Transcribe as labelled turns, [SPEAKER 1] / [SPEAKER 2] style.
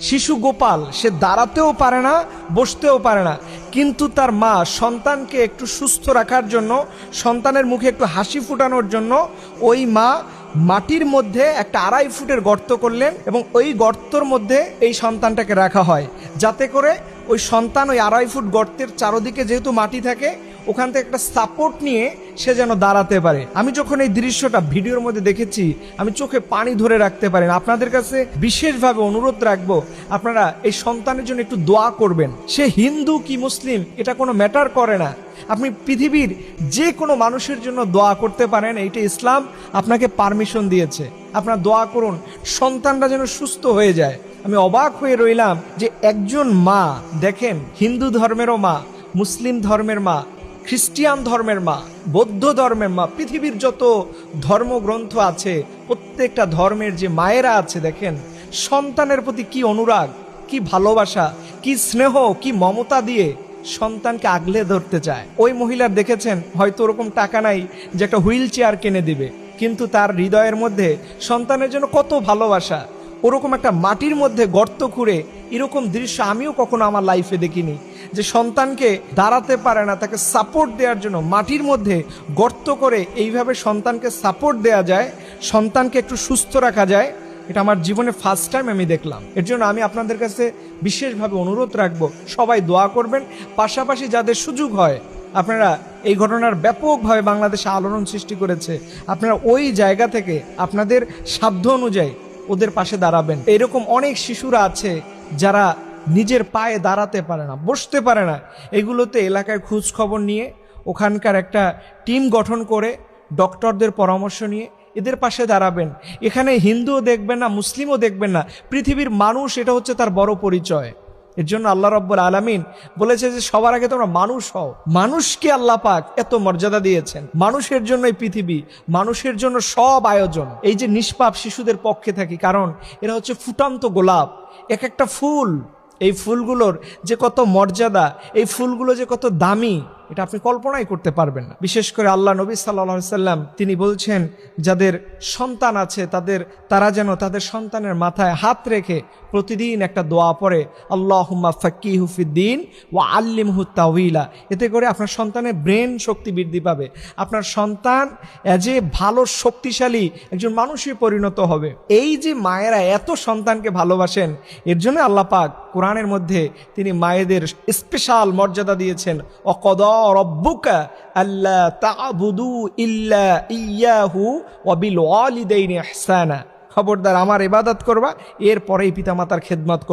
[SPEAKER 1] শিশু গোপাল সে দাঁড়াতেও পারে না, বসতেও পারে না, কিন্তু তার মা সন্তানকে একটু সুস্থ রাখার জন্য, সন্তানের মুখে একটু হাসি ফুটানোর জন্য ওই মা মাটির মধ্যে একটা 2.5 ফুটের গর্ত করলেন এবং ওই গর্তর মধ্যে এই সন্তানটাকে রাখা হয়, যাতে করে ওই সন্তান ওই 2.5 ফুট গর্তের চারদিকে যেহেতু মাটি থাকে, ওখান থেকে একটা সাপোর্ট নিয়ে সে যেন দাঁড়াতে পারে। আমি যখন এই দৃশ্যটা ভিডিওর মধ্যে দেখেছি, আমি চোখে পানি ধরে রাখতে পারি না। আপনাদের কাছে বিশেষভাবে অনুরোধ রাখবো, আপনারা এই সন্তানের জন্য একটু দোয়া করবেন। সে হিন্দু কি মুসলিম এটা কোনো ম্যাটার করে না, আপনি পৃথিবীর যে কোনো মানুষের জন্য দোয়া করতে পারেন, এইটা ইসলাম আপনাকে পারমিশন দিয়েছে। আপনারা দোয়া করুন সন্তানরা যেন সুস্থ হয়ে যায়। আমি অবাক হয়ে রইলাম যে একজন মা, দেখেন, হিন্দু ধর্মেরও মা, মুসলিম ধর্মের মা, খ্রিস্টান ধর্মের মা, বৌদ্ধ ধর্মের মা, পৃথিবীর যত ধর্মগ্রন্থ আছে প্রত্যেকটা ধর্মের যে মায়েরা আছে, দেখেন সন্তানের প্রতি কি অনুরাগ, কি ভালোবাসা, কি স্নেহ, কি মমতা দিয়ে সন্তানকে আগলে ধরতে চায়। ওই মহিলার দেখেছেন হয়তো ওরকম টাকা নাই যে একটা হুইল চেয়ার কিনে দিবে, কিন্তু তার হৃদয়ের মধ্যে সন্তানের জন্য কত ভালোবাসা। ওরকম একটা মাটির মধ্যে গর্ত খুঁড়ে, এরকম দৃশ্য আমিও কখনো আমার লাইফে দেখিনি, যে সন্তানকে দাঁড়াতে পারে না তাকে সাপোর্ট দেওয়ার জন্য মাটির মধ্যে গর্ত করে এইভাবে সন্তানকে সাপোর্ট দেওয়া যায়, সন্তানকে একটু সুস্থ রাখা যায়। এটা আমার জীবনে ফার্স্ট টাইম আমি দেখলাম। এর জন্য আমি আপনাদের কাছে বিশেষভাবে অনুরোধ রাখবো, সবাই দোয়া করবেন। পাশাপাশি যাদের সুযোগ হয়, আপনারা এই ঘটনার ব্যাপকভাবে বাংলাদেশে আলোড়ন সৃষ্টি করেছে, আপনারা ওই জায়গা থেকে আপনাদের সাধ্য অনুযায়ী ওদের পাশে দাঁড়াবেন। এরকম অনেক শিশুরা আছে যারা নিজের পায়ে দাঁড়াতে পারে না, বসতে পারে না। এগুলোতে এলাকায় খোঁজ খবর নিয়ে ওখানকার একটা টিম গঠন করে ডক্টরদের পরামর্শ নিয়ে এদের পাশে দাঁড়াবেন। এখানে হিন্দুও দেখবেন না, মুসলিমও দেখবেন না, পৃথিবীর মানুষ, এটা হচ্ছে তার বড় পরিচয়। এর জন্য আল্লাহ রাব্বুল আলামিন বলেছে যে সবার আগে তোমরা মানুষ হও। মানুষকে আল্লাহ পাক এত মর্যাদা দিয়েছেন, মানুষের জন্য এই পৃথিবী, মানুষের জন্য সব আয়োজন। এই যে নিষ্পাপ শিশুদের পক্ষে থাকি, কারণ এরা হচ্ছে ফুটান্ত গোলাপ, এক একটা ফুল, এই ফুলগুলোর যে কত মর্যাদা, এই ফুলগুলো যে কত দামি, এটা আপনি কল্পনাই করতে পারবেন না। বিশেষ করে আল্লাহ নবী সাল্লাল্লাহু আলাইহি সাল্লাম তিনি বলছেন, যাদের সন্তান আছে তারা যেন তাদের সন্তানের মাথায় হাত রেখে প্রতিদিন একটা দোয়া পড়ে, আল্লাহুম্মা ফাক্কিহু ফিদ্দীন ওয়া আল্লিমহু তাওয়িলা। এতে করে আপনার সন্তানের ব্রেন শক্তি বৃদ্ধি পাবে, আপনার সন্তান যে ভালো শক্তিশালী একজন মানুষই পরিণত হবে। এই যে মায়েরা এত সন্তানকে ভালোবাসেন, এর জন্য আল্লাহ পাক কোরআনের মধ্যে তিনি মায়েদের স্পেশাল মর্যাদা দিয়েছেন। ওয়াকাদা রাব্বুকা আল্লা তা'বুদু ইল্লা ইয়্যাহু ওয়া বিল ওয়ালিদাইনি ইহসানা। খবরদার আমার ইবাদত করবা, এরপরেই পিতামাতার খেদমত করবা।